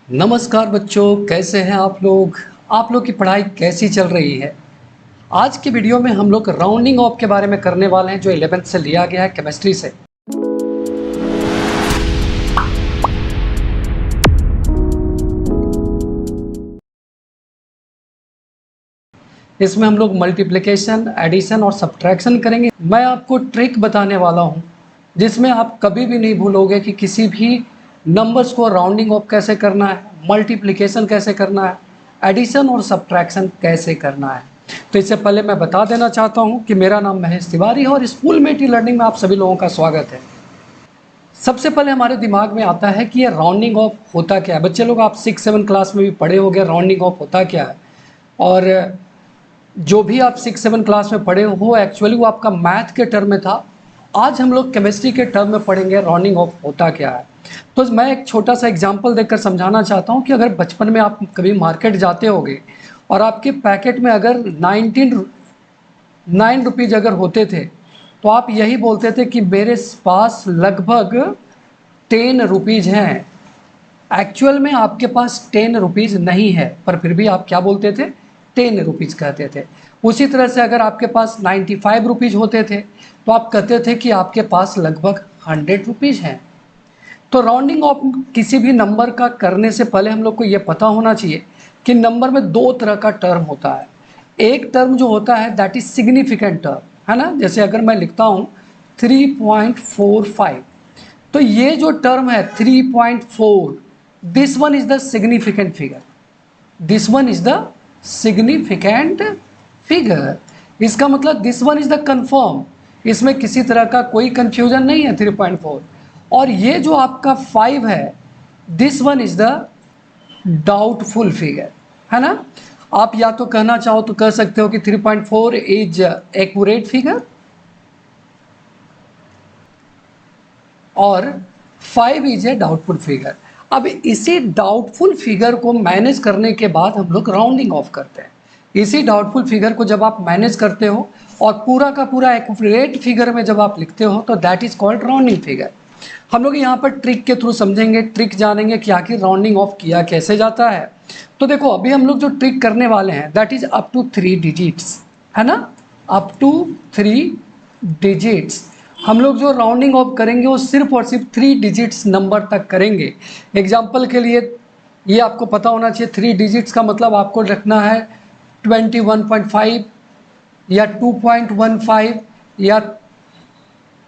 नमस्कार बच्चों, कैसे हैं आप लोग। आप लोग की पढ़ाई कैसी चल रही है। आज की वीडियो में हम लोग राउंडिंग ऑफ के बारे में करने वाले हैं, जो 11th से लिया गया है केमिस्ट्री से। इसमें हम लोग मल्टीप्लिकेशन, एडिशन और सब्ट्रैक्शन करेंगे। मैं आपको ट्रिक बताने वाला हूं, जिसमें आप कभी भी नहीं भूलोगे कि किसी भी नंबर्स को राउंडिंग ऑफ कैसे करना है, मल्टीप्लिकेशन कैसे करना है, एडिशन और सब्ट्रैक्शन कैसे करना है। तो इससे पहले मैं बता देना चाहता हूं कि मेरा नाम महेश तिवारी है और स्कूलमेट लर्निंग में आप सभी लोगों का स्वागत है। सबसे पहले हमारे दिमाग में आता है कि ये राउंडिंग ऑफ होता क्या है। बच्चे लोग, आप 6-7 क्लास में भी पढ़े होंगे राउंडिंग ऑफ होता क्या है। और जो भी आप 6-7 क्लास में पढ़े हो, एक्चुअली वो आपका मैथ के टर्म में था। आज हम लोग केमिस्ट्री के टर्म में पढ़ेंगे राउंडिंग ऑफ होता क्या है। तो मैं एक छोटा सा एग्जांपल देकर समझाना चाहता हूं कि अगर बचपन में आप कभी मार्केट जाते होगे और आपके पैकेट में अगर 9 रुपीज़ अगर होते थे, तो आप यही बोलते थे कि मेरे पास लगभग 10 रुपीज़ हैं। एक्चुअल में आपके पास 10 रुपीज़ नहीं है, पर फिर भी आप क्या बोलते थे, 10 रुपीज़ कहते थे। उसी तरह से अगर आपके पास 95 रुपीज़ होते थे, तो आप कहते थे कि आपके पास लगभग 100 रुपीज़ हैं। तो राउंडिंग ऑफ किसी भी नंबर का करने से पहले हम लोग को ये पता होना चाहिए कि नंबर में दो तरह का टर्म होता है। एक टर्म जो होता है दैट इज सिग्निफिकेंट टर्म, है ना। जैसे अगर मैं लिखता हूँ 3.45, तो ये जो टर्म है 3.4, this one is the significant figure, this one is the significant figure. इसका मतलब this one is the confirm, इसमें किसी तरह का कोई कंफ्यूजन नहीं है 3.4। और ये जो आपका 5 है, this one is the doubtful figure, है ना। आप या तो कहना चाहो तो कह सकते हो कि 3.4 इज एक्यूरेट फिगर और 5 इज ए डाउटफुल फिगर। अब इसी डाउटफुल फिगर को मैनेज करने के बाद हम लोग राउंडिंग ऑफ करते हैं। इसी डाउटफुल फिगर को जब आप मैनेज करते हो और पूरा का पूरा एक्यूरेट फिगर में जब आप लिखते हो, तो that is called rounding figure. हम लोग यहाँ पर ट्रिक के थ्रू समझेंगे, ट्रिक जानेंगे कि आखिर राउंडिंग ऑफ किया कैसे जाता है। तो देखो, अभी हम लोग जो ट्रिक करने वाले हैं that is up to 3 digits, है ना, अप टू 3 डिजिट्स। हम लोग जो राउंडिंग ऑफ करेंगे वो सिर्फ और सिर्फ 3 डिजिट्स नंबर तक करेंगे। एग्जाम्पल के लिए ये आपको पता होना चाहिए, 3 डिजिट्स का मतलब आपको रखना है 21.5 या 2.15 या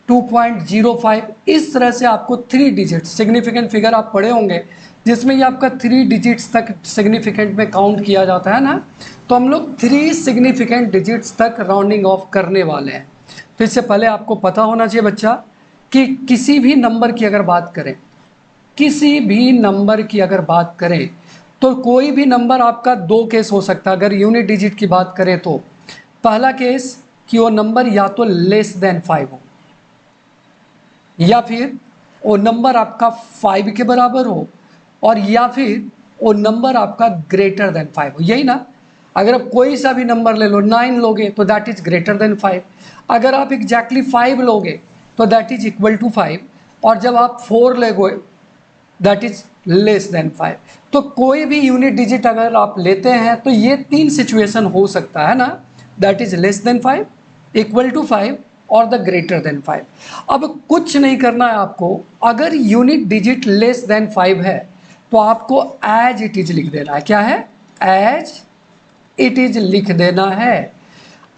2.05। इस तरह से आपको 3 डिजिट्स सिग्निफिकेंट फिगर आप पढ़े होंगे, जिसमें ये आपका 3 डिजिट्स तक सिग्निफिकेंट में काउंट किया जाता है ना। तो हम लोग 3 सिग्निफिकेंट डिजिट्स तक राउंडिंग ऑफ करने वाले हैं। तो इससे पहले आपको पता होना चाहिए बच्चा कि किसी भी नंबर की अगर बात करें, किसी भी नंबर की अगर बात करें, तो कोई भी नंबर आपका 2 केस हो सकता है। अगर यूनिट डिजिट की बात करें तो पहला केस कि वो नंबर या तो लेस देन 5 हो, या फिर वो नंबर आपका 5 के बराबर हो, और या फिर वो नंबर आपका ग्रेटर देन 5 हो। यही ना। अगर आप कोई सा भी नंबर ले लो, 9 लोगे तो दैट इज ग्रेटर देन 5। अगर आप एग्जैक्टली 5 लोगे तो दैट इज इक्वल टू 5, और जब आप 4 लोगे दैट इज लेस देन 5। तो कोई भी यूनिट डिजिट अगर आप लेते हैं तो ये 3 सिचुएशन हो सकता है ना, that is less than 5, equal to 5 और द ग्रेटर देन 5। अब कुछ नहीं करना है आपको। अगर यूनिट डिजिट लेस देन 5 है तो आपको एज इट इज लिख देना है। क्या है? एज इट इज लिख देना है।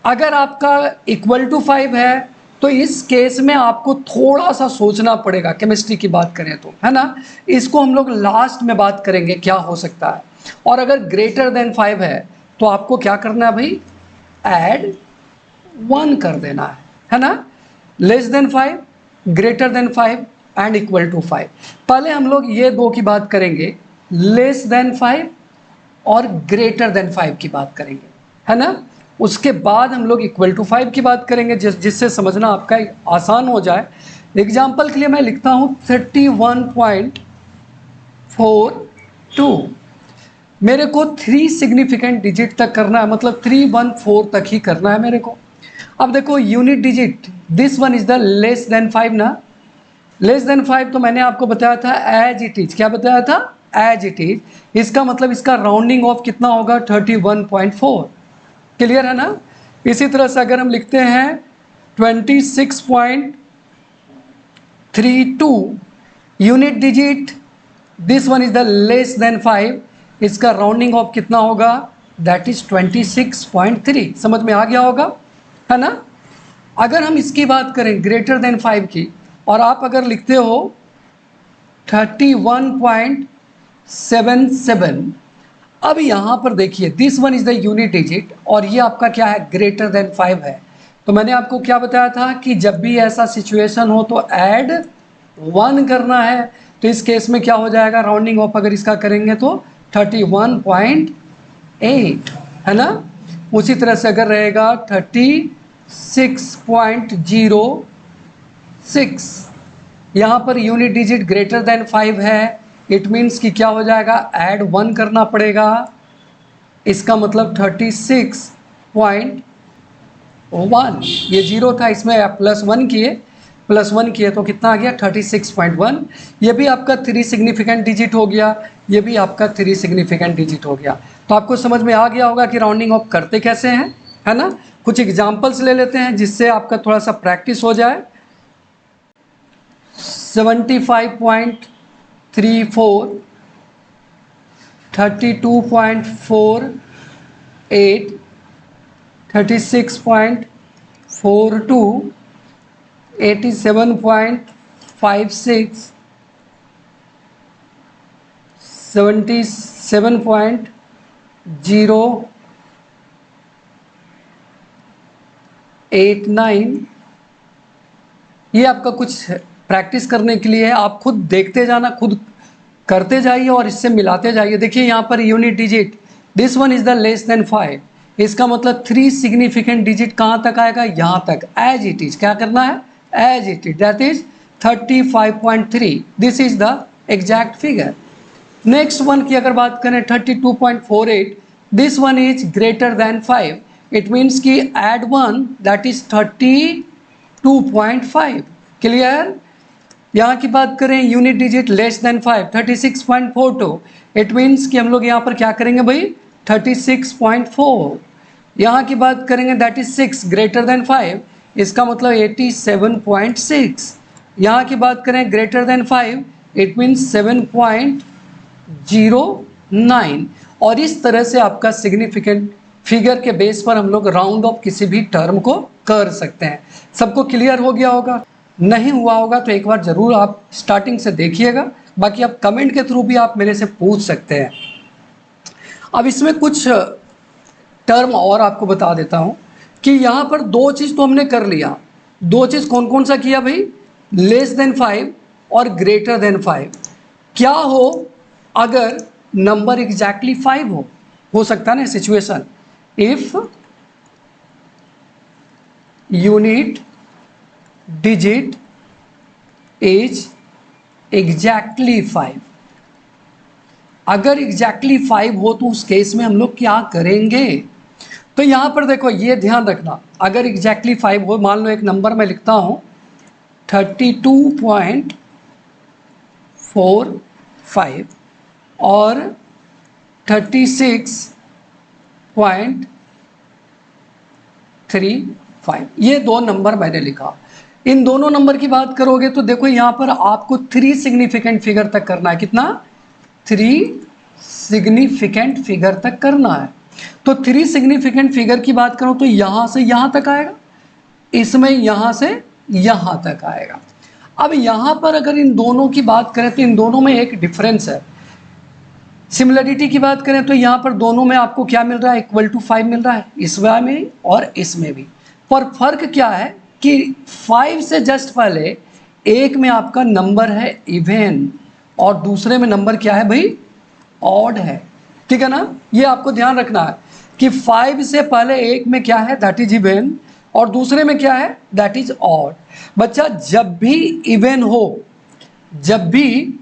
अगर आपका इक्वल टू 5 है तो इस केस में आपको थोड़ा सा सोचना पड़ेगा, केमिस्ट्री की बात करें तो, है ना। इसको हम लोग लास्ट में बात करेंगे क्या हो सकता है। और अगर ग्रेटर देन 5 है तो आपको क्या करना है भाई, ऐड 1 कर देना है ना। Less than 5, greater than 5 and equal to 5। पहले हम लोग ये दो की बात करेंगे, लेस देन 5 और ग्रेटर देन 5 की बात करेंगे, है ना। उसके बाद हम लोग इक्वल टू 5 की बात करेंगे, जिससे समझना आपका आसान हो जाए। एग्जाम्पल के लिए मैं लिखता हूँ 31.42। मेरे को 3 सिग्निफिकेंट डिजिट तक करना है, मतलब 314 तक ही करना है मेरे को। अब देखो, unit digit this one is the less than 5 ना। लेस देन 5 तो मैंने आपको बताया था एज इट इज, क्या बताया था, एज इट इज, इसका मतलब इसका राउंडिंग ऑफ कितना होगा 31.4। क्लियर है ना। इसी तरह से अगर हम लिखते हैं 26.32 unit digit, this one is the less than 5, इसका राउंडिंग ऑफ कितना होगा, दैट इज 26.3। समझ में आ गया होगा, है ना। अगर हम इसकी बात करें ग्रेटर देन 5 की, और आप अगर लिखते हो 31.77, अब यहाँ पर देखिए this one is the unit digit और ये आपका क्या है, ग्रेटर देन 5 है। तो मैंने आपको क्या बताया था कि जब भी ऐसा सिचुएशन हो तो ऐड 1 करना है। तो इस केस में क्या हो जाएगा, राउंडिंग ऑफ अगर इसका करेंगे तो 31.8, है ना। उसी तरह से अगर रहेगा 36.06, यहाँ per unit digit greater than 5 है, इट मीन्स कि क्या हो जाएगा, ऐड 1 करना पड़ेगा। इसका मतलब 36.1, ये 0 था, इसमें +1 किए तो कितना आ गया 36.1। ये भी आपका 3 सिग्निफिकेंट डिजिट हो गया, ये भी आपका 3 सिग्निफिकेंट डिजिट हो गया। तो आपको समझ में आ गया होगा कि राउंडिंग ऑफ करते कैसे हैं, है ना। कुछ एग्जाम्पल्स ले लेते हैं जिससे आपका थोड़ा सा प्रैक्टिस हो जाए। 75.34, 32.48, 36.42, 87.56, 77.089, ये आपका कुछ प्रैक्टिस करने के लिए आप खुद देखते जाना, खुद करते जाइए और इससे मिलाते जाइए। देखिए यहाँ per unit digit, this one is the less than 5, इसका मतलब 3 सिग्निफिकेंट डिजिट कहाँ तक आएगा, यहाँ तक, एज इट इज। क्या करना है, as it is, that is 35.3, this is the exact figure. Next one की अगर बात करें 32.48, this one is greater than 5, it means कि एड 1, दैट इज 32.5। क्लियर। यहाँ की बात करें unit digit less than 5, 36.42, it means कि हम लोग यहाँ पर क्या करेंगे भाई 36.4। यहाँ की बात करेंगे दैट इज 6 ग्रेटर देन 5, इसका मतलब 87.6। यहाँ की बात करें ग्रेटर देन 5, इट मीन्स 7.09। और इस तरह से आपका सिग्निफिकेंट फिगर के बेस पर हम लोग राउंड ऑफ किसी भी टर्म को कर सकते हैं। सबको क्लियर हो गया होगा, नहीं हुआ होगा तो एक बार ज़रूर आप स्टार्टिंग से देखिएगा, बाकी आप कमेंट के थ्रू भी आप मेरे से पूछ सकते हैं। अब इसमें कुछ टर्म और आपको बता देता हूं कि यहाँ पर 2 चीज़ तो हमने कर लिया। 2 चीज़ कौन कौन सा किया भाई, लेस देन 5 और ग्रेटर देन 5। क्या हो अगर नंबर एग्जैक्टली 5 हो सकता है ना situation, if unit digit is exactly 5। अगर एग्जैक्टली 5 हो तो उस केस में हम लोग क्या करेंगे। तो यहां पर देखो ये ध्यान रखना, अगर एग्जैक्टली 5 हो, मान लो एक नंबर मैं लिखता हूं 32.45 और 36.35, ये 2 नंबर मैंने लिखा। इन दोनों नंबर की बात करोगे तो देखो यहाँ पर आपको 3 सिग्निफिकेंट फिगर तक करना है। कितना, 3 सिग्निफिकेंट फिगर तक करना है। तो 3 सिग्निफिकेंट फिगर की बात करो तो यहाँ से यहाँ तक आएगा, इसमें यहाँ से यहाँ तक आएगा। अब यहाँ पर अगर इन दोनों की बात करें तो इन दोनों में एक डिफरेंस है। सिमिलरिटी की बात करें तो यहाँ पर दोनों में आपको क्या मिल रहा है, =5 मिल रहा है, इसमें भी और इसमें भी। पर फर्क क्या है कि 5 से जस्ट पहले एक में आपका नंबर है इवन और दूसरे में नंबर क्या है भाई, ऑड है। ठीक है ना, ये आपको ध्यान रखना है कि 5 से पहले एक में क्या है, दैट इज इवन, और दूसरे में क्या है, दैट इज ऑड। बच्चा जब भी इवन हो, जब भी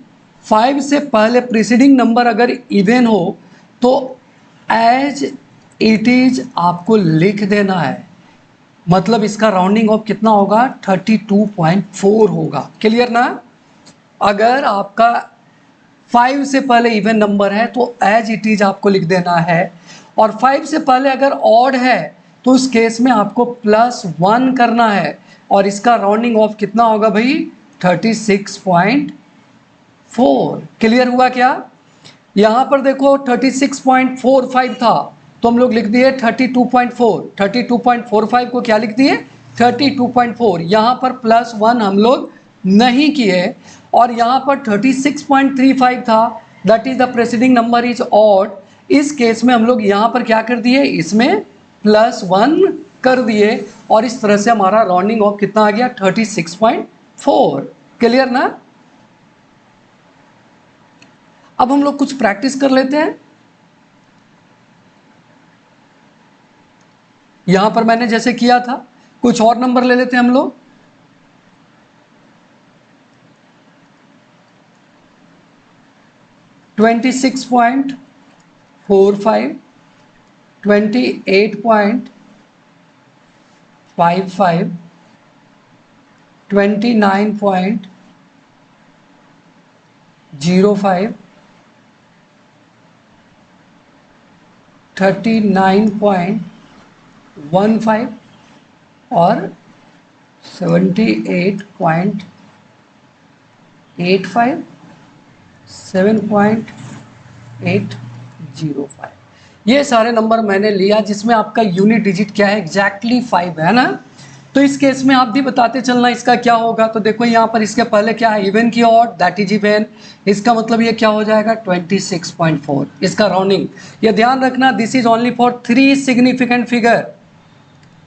5 से पहले प्रीसीडिंग नंबर अगर इवन हो तो एज इट इज आपको लिख देना है। मतलब इसका राउंडिंग ऑफ कितना होगा, 32.4 होगा। क्लियर ना। अगर आपका 5 से पहले इवन नंबर है तो एज इट इज आपको लिख देना है, और 5 से पहले अगर ऑड है तो उस केस में आपको +1 करना है, और इसका राउंडिंग ऑफ कितना होगा भाई, 36.4। क्लियर हुआ क्या? यहाँ पर देखो 36.45 था तो हम लोग लिख दिए 32.4, 32.45 को क्या लिख दिए, 32.4। यहाँ पर +1 हम लोग नहीं किए, और यहाँ पर 36.35 था, that is the presiding number is odd. इस केस में हम लोग यहाँ पर क्या कर दिए, इसमें +1 कर दिए, और इस तरह से हमारा राउंडिंग ऑफ कितना आ गया, 36.4। क्लियर ना? अब हम लोग कुछ प्रैक्टिस कर लेते हैं। यहां पर मैंने जैसे किया था कुछ और नंबर ले लेते हैं हम लोग। $26.45, $28.55, $29.05, 39.15 और 78.85, 7.805। ये सारे नंबर मैंने लिया जिसमें आपका यूनिट डिजिट क्या है, एग्जैक्टली 5 है ना। तो इस केस में आप भी बताते चलना इसका क्या होगा। तो देखो यहाँ पर इसके पहले क्या है, इवन की ऑड, दैट इज इवन, इसका मतलब ये क्या हो जाएगा 26.4। इसका राउंडिंग ये ध्यान रखना, this is only for 3 significant figure,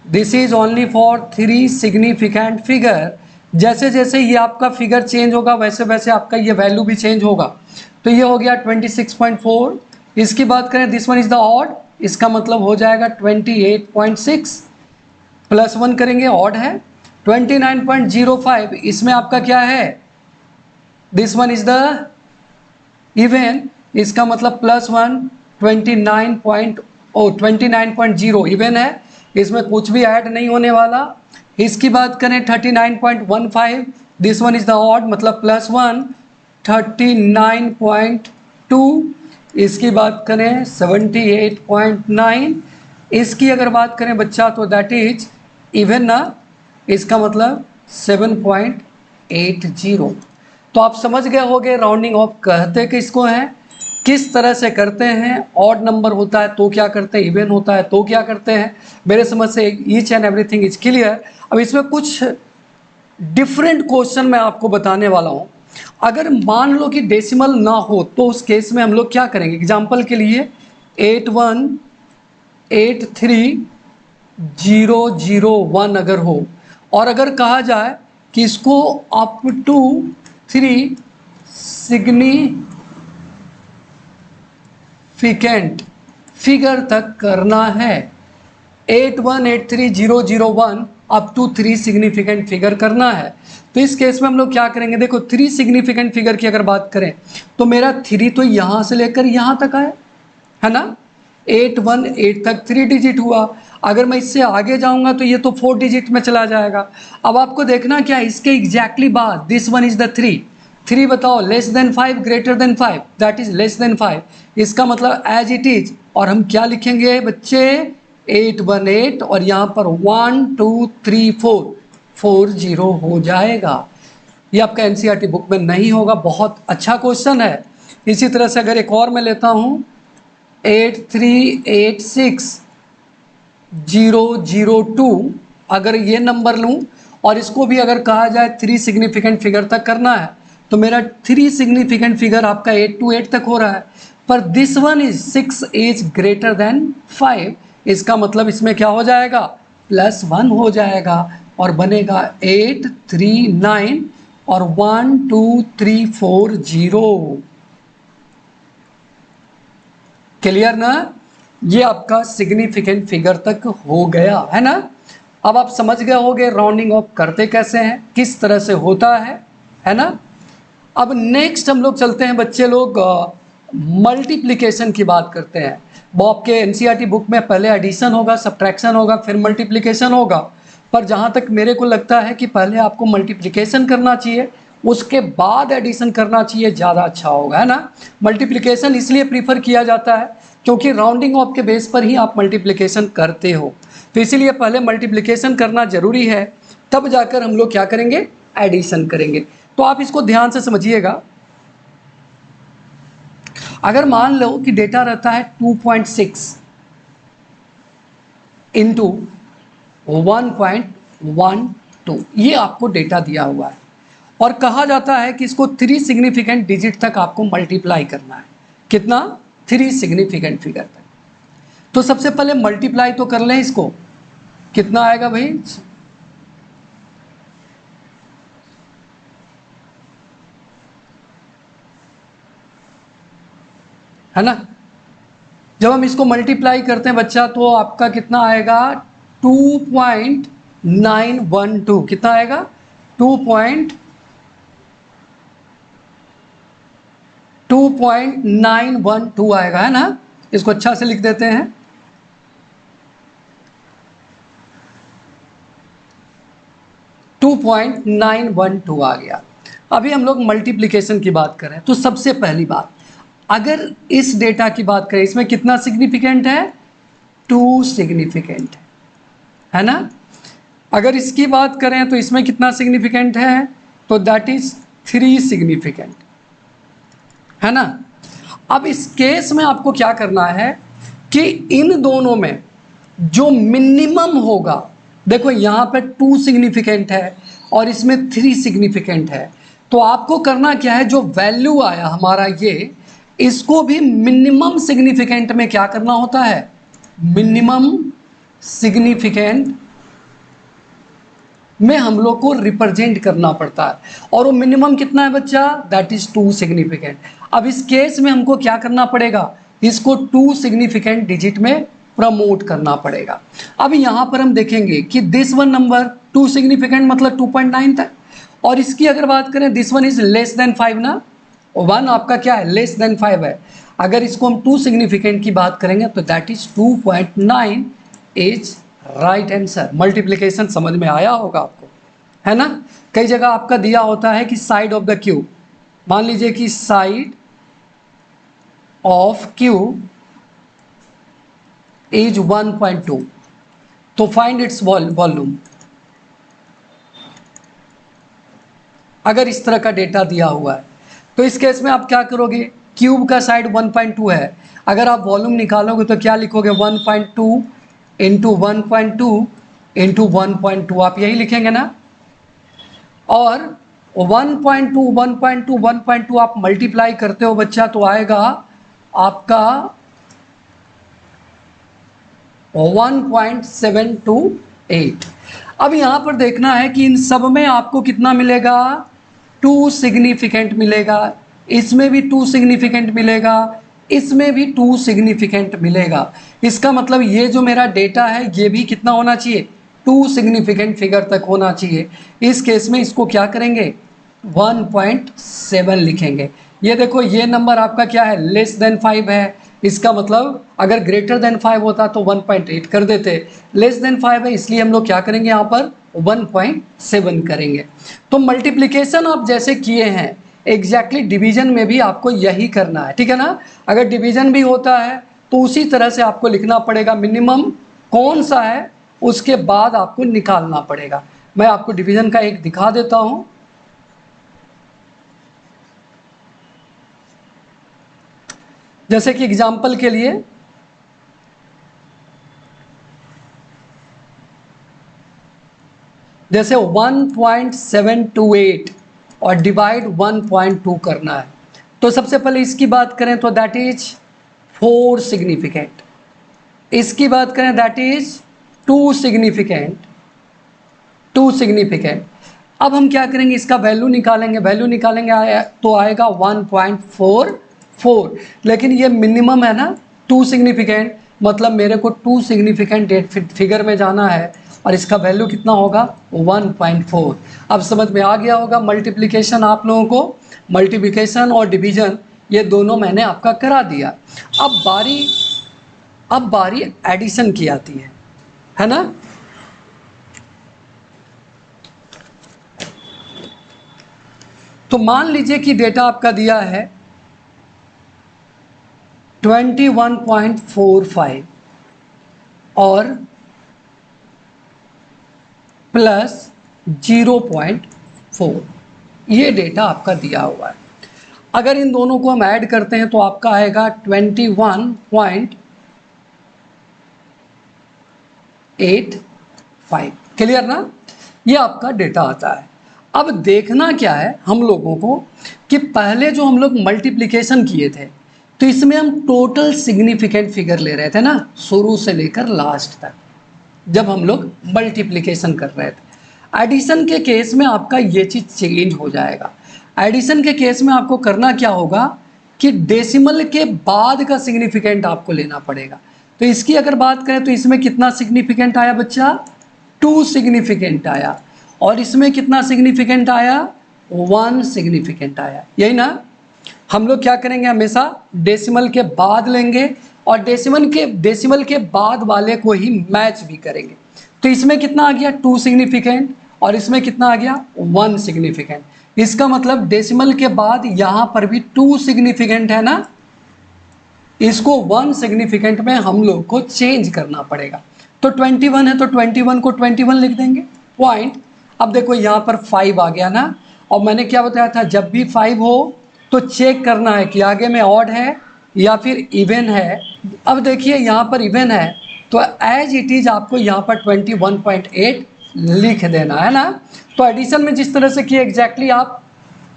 this is only for 3 significant figure. जैसे जैसे ये आपका फिगर चेंज होगा वैसे वैसे आपका ये वैल्यू भी चेंज होगा। तो ये हो गया 26.4। इसकी बात करें, this one is the odd, इसका मतलब हो जाएगा 28.6, +1 करेंगे, ऑड है। 29.05, इसमें आपका क्या है, this one is the even, इसका मतलब +1, 29.0 इवन है, इसमें कुछ भी ऐड नहीं होने वाला। इसकी बात करें 39.15, this one is the odd, मतलब +1, 39.2। इसकी बात करें 78.9। इसकी अगर बात करें बच्चा तो दैट इज इवन ना, इसका मतलब 7.80। तो आप समझ गए होंगे राउंडिंग ऑफ कहते किसको हैं, किस तरह से करते हैं। ऑड नंबर होता है तो क्या करते हैं, इवन होता है तो क्या करते हैं। मेरे समझ से each and everything is clear. अब इसमें कुछ डिफरेंट क्वेश्चन मैं आपको बताने वाला हूं। अगर मान लो कि डेसिमल ना हो तो उस केस में हम लोग क्या करेंगे। एग्जाम्पल के लिए 8183,001 अगर हो, और अगर कहा जाए कि इसको अप टू 3 सिग्निफिकेंट फिगर तक करना है, 8183,001 अप टू 3 सिग्निफिकेंट फिगर करना है, तो इस केस में हम लोग क्या करेंगे। देखो 3 सिग्निफिकेंट फिगर की अगर बात करें तो मेरा 3 तो यहां से लेकर यहां तक आया है ना, 818 तक 3 डिजिट हुआ। अगर मैं इससे आगे जाऊंगा तो ये तो 4 डिजिट में चला जाएगा। अब आपको देखना क्या, इसके एग्जैक्टली बाद दिस वन इज द 3 बताओ, less than 5 greater than 5, that is less than 5, इसका मतलब एज इट इज। और हम क्या लिखेंगे बच्चे, 818 और यहाँ पर 1 2 3 4 40 हो जाएगा। ये आपका एनसीईआरटी बुक में नहीं होगा। बहुत अच्छा क्वेश्चन है। इसी तरह से अगर एक और मैं लेता हूँ 8386,002, अगर ये नंबर लूँ और इसको भी अगर कहा जाए 3 सिग्निफिकेंट फिगर तक करना है तो मेरा 3 सिग्निफिकेंट फिगर आपका 828 तक हो रहा है, पर this one is 6 is greater than 5, इसका मतलब इसमें क्या हो जाएगा, +1 हो जाएगा और बनेगा 839 और 1 2 3 4 0। क्लियर ना? ये आपका सिग्निफिकेंट फिगर तक हो गया है ना। अब आप समझ गए होंगे राउंडिंग ऑफ करते कैसे हैं, किस तरह से होता है ना। अब नेक्स्ट हम लोग चलते हैं बच्चे लोग, मल्टीप्लिकेशन की बात करते हैं। वो आपके एनसीईआरटी बुक में पहले एडिशन होगा, सब्ट्रैक्शन होगा, फिर मल्टीप्लिकेशन होगा, पर जहाँ तक मेरे को लगता है कि पहले आपको मल्टीप्लिकेशन करना चाहिए उसके बाद एडिशन करना चाहिए, ज़्यादा अच्छा होगा, है ना। मल्टीप्लिकेशन इसलिए प्रीफर किया जाता है क्योंकि राउंडिंग ऑफ के बेस पर ही आप मल्टीप्लिकेशन करते हो, तो इसीलिए पहले मल्टीप्लिकेशन करना जरूरी है, तब जाकर हम लोग क्या करेंगे, एडिशन करेंगे। तो आप इसको ध्यान से समझिएगा। अगर मान लो कि डेटा रहता है 2.6 इंटू 1.12, ये आपको डेटा दिया हुआ है और कहा जाता है कि इसको 3 सिग्निफिकेंट डिजिट तक आपको मल्टीप्लाई करना है। कितना? 3 सिग्निफिकेंट फिगर तक। तो सबसे पहले मल्टीप्लाई तो कर लें इसको, कितना आएगा भाई, है ना। जब हम इसको मल्टीप्लाई करते हैं बच्चा तो आपका कितना आएगा, 2.912, कितना आएगा, 2.912 आएगा, है ना। इसको अच्छा से लिख देते हैं, 2.912 आ गया। अभी हम लोग मल्टीप्लिकेशन की बात करें तो सबसे पहली बात, अगर इस डेटा की बात करें, इसमें कितना सिग्निफिकेंट है, 2 सिग्निफिकेंट है ना। अगर इसकी बात करें तो इसमें कितना सिग्निफिकेंट है, तो दैट इज 3 सिग्निफिकेंट, है ना। अब इस केस में आपको क्या करना है कि इन दोनों में जो मिनिमम होगा, देखो यहाँ पे 2 सिग्निफिकेंट है और इसमें 3 सिग्निफिकेंट है, तो आपको करना क्या है, जो वैल्यू आया हमारा ये, इसको भी मिनिमम सिग्निफिकेंट में क्या करना होता है, मिनिमम सिग्निफिकेंट में हम लोग को रिप्रेजेंट करना पड़ता है। और वो मिनिमम कितना है बच्चा, दैट इज 2 सिग्निफिकेंट। अब इस केस में हमको क्या करना पड़ेगा, इसको 2 सिग्निफिकेंट डिजिट में प्रमोट करना पड़ेगा। अब यहाँ पर हम देखेंगे कि दिस वन नंबर 2 सिग्निफिकेंट मतलब 2.9 तक, और इसकी अगर बात करें this one is less than 5 ना, 1 आपका क्या है, लेस देन 5 है। अगर इसको हम 2 सिग्निफिकेंट की बात करेंगे तो that is 2.9 is right answer. Multiplication समझ में आया होगा आपको, है ना। कई जगह आपका दिया होता है कि साइड ऑफ द क्यूब, मान लीजिए कि साइड ऑफ क्यूब इज 1.2, तो फाइंड इट्स वॉल्यूम। अगर इस तरह का डेटा दिया हुआ है तो इस केस में आप क्या करोगे, क्यूब का साइड 1.2 है, अगर आप वॉल्यूम निकालोगे तो क्या लिखोगे, 1.2 इंटू 1.2 इंटू 1.2, आप यही लिखेंगे ना। और 1.2 आप मल्टीप्लाई करते हो बच्चा तो आएगा आपका 1.728। अब यहाँ पर देखना है कि इन सब में आपको कितना मिलेगा, 2 सिग्निफिकेंट मिलेगा, इसमें भी 2 सिग्निफिकेंट मिलेगा, इसमें भी 2 सिग्निफिकेंट मिलेगा। इसका मतलब ये जो मेरा डेटा है ये भी कितना होना चाहिए, 2 सिग्निफिकेंट फिगर तक होना चाहिए। इस केस में इसको क्या करेंगे, 1.7 लिखेंगे। ये देखो ये नंबर आपका क्या है, लेस देन 5 है, इसका मतलब अगर ग्रेटर देन 5 होता तो 1.8 कर देते, लेस देन 5 है इसलिए हम लोग क्या करेंगे, यहाँ पर 1.7 करेंगे। तो मल्टीप्लिकेशन आप जैसे किए हैं एग्जैक्टली डिवीजन में भी आपको यही करना है, ठीक है ना। अगर डिवीजन भी होता है तो उसी तरह से आपको लिखना पड़ेगा, मिनिमम कौन सा है उसके बाद आपको निकालना पड़ेगा। मैं आपको डिवीजन का एक दिखा देता हूं। जैसे कि एग्जाम्पल के लिए जैसे 1.728 और डिवाइड 1.2 करना है, तो सबसे पहले इसकी बात करें तो दैट इज 4 सिग्निफिकेंट, इसकी बात करें दैट इज 2 सिग्निफिकेंट, 2 सिग्निफिकेंट। अब हम क्या करेंगे, इसका वैल्यू निकालेंगे, वैल्यू निकालेंगे तो आएगा 1.44, लेकिन ये मिनिमम है ना 2 सिग्निफिकेंट, मतलब मेरे को 2 सिग्निफिकेंट फिगर में जाना है और इसका वैल्यू कितना होगा, 1.4। अब समझ में आ गया होगा मल्टीप्लिकेशन आप लोगों को, मल्टीप्लिकेशन और डिवीजन ये दोनों मैंने आपका करा दिया। अब बारी एडिशन की आती है ना। तो मान लीजिए कि डेटा आपका दिया है 21.45 और प्लस 0.4, ये डेटा आपका दिया हुआ है। अगर इन दोनों को हम ऐड करते हैं तो आपका आएगा 21.85। क्लियर ना? ये आपका डेटा आता है। अब देखना क्या है हम लोगों को कि पहले जो हम लोग मल्टीप्लिकेशन किए थे तो इसमें हम टोटल सिग्निफिकेंट फिगर ले रहे थे ना, शुरू से लेकर लास्ट तक, जब हम लोग मल्टीप्लिकेशन कर रहे थे। एडिशन के केस में आपका ये चीज़ चेंज हो जाएगा। एडिशन के केस में आपको करना क्या होगा कि डेसिमल के बाद का सिग्निफिकेंट आपको लेना पड़ेगा। तो इसकी अगर बात करें तो इसमें कितना सिग्निफिकेंट आया बच्चा? 2 सिग्निफिकेंट आया। और इसमें कितना सिग्निफिकेंट आया? 1 सिग्निफिकेंट आया। यही ना? हम लोग क्या करेंगे, हमेशा डेसिमल के बाद लेंगे और डेसिमल के बाद वाले को ही मैच भी करेंगे। तो इसमें कितना आ गया? 2 सिग्निफिकेंट और इसमें कितना आ गया? 1 सिग्निफिकेंट। इसका मतलब डेसिमल के बाद यहाँ पर भी 2 सिग्निफिकेंट है ना, इसको 1 सिग्निफिकेंट में हम लोग को चेंज करना पड़ेगा। तो 21 है तो 21 को 21 लिख देंगे पॉइंट। अब देखो यहाँ पर 5 आ गया ना, और मैंने क्या बताया था, जब भी 5 हो तो चेक करना है कि आगे में ऑड है या फिर इवन है। अब देखिए यहाँ पर इवन है तो एज इट इज आपको यहाँ पर 21.8 लिख देना है ना। तो एडिशन में जिस तरह से किए एग्जैक्टली आप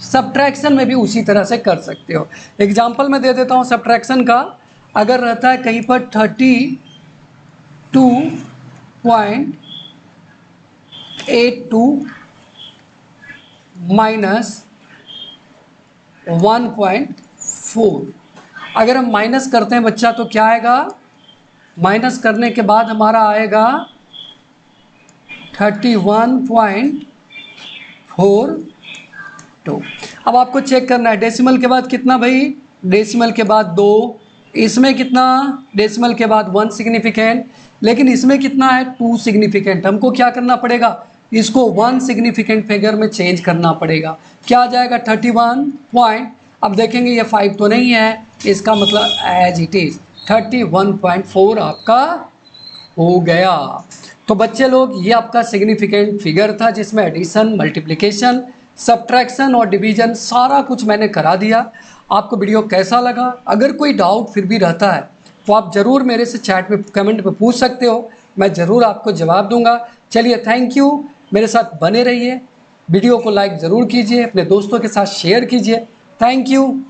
सब्ट्रैक्शन में भी उसी तरह से कर सकते हो। एग्जाम्पल मैं दे देता हूँ सब्ट्रैक्शन का। अगर रहता है कहीं पर 32.82 माइनस 1.4, अगर हम माइनस करते हैं बच्चा तो क्या आएगा? माइनस करने के बाद हमारा आएगा 31.42। अब आपको चेक करना है डेसिमल के बाद कितना भाई? डेसिमल के बाद 2, इसमें कितना? डेसिमल के बाद 1 सिग्निफिकेंट, लेकिन इसमें कितना है? 2 सिग्निफिकेंट। हमको क्या करना पड़ेगा? इसको 1 सिग्निफिकेंट फिगर में चेंज करना पड़ेगा। क्या आ जाएगा? 31 पॉइंट। अब देखेंगे ये 5 तो नहीं है, इसका मतलब एज इट इज 31.4 आपका हो गया। तो बच्चे लोग ये आपका सिग्निफिकेंट फिगर था जिसमें एडिशन, मल्टीप्लिकेशन, सब्ट्रैक्शन और डिवीजन सारा कुछ मैंने करा दिया। आपको वीडियो कैसा लगा? अगर कोई डाउट फिर भी रहता है तो आप ज़रूर मेरे से चैट में कमेंट में पूछ सकते हो, मैं ज़रूर आपको जवाब दूंगा। चलिए थैंक यू, मेरे साथ बने रहिए, वीडियो को लाइक ज़रूर कीजिए, अपने दोस्तों के साथ शेयर कीजिए। Thank you.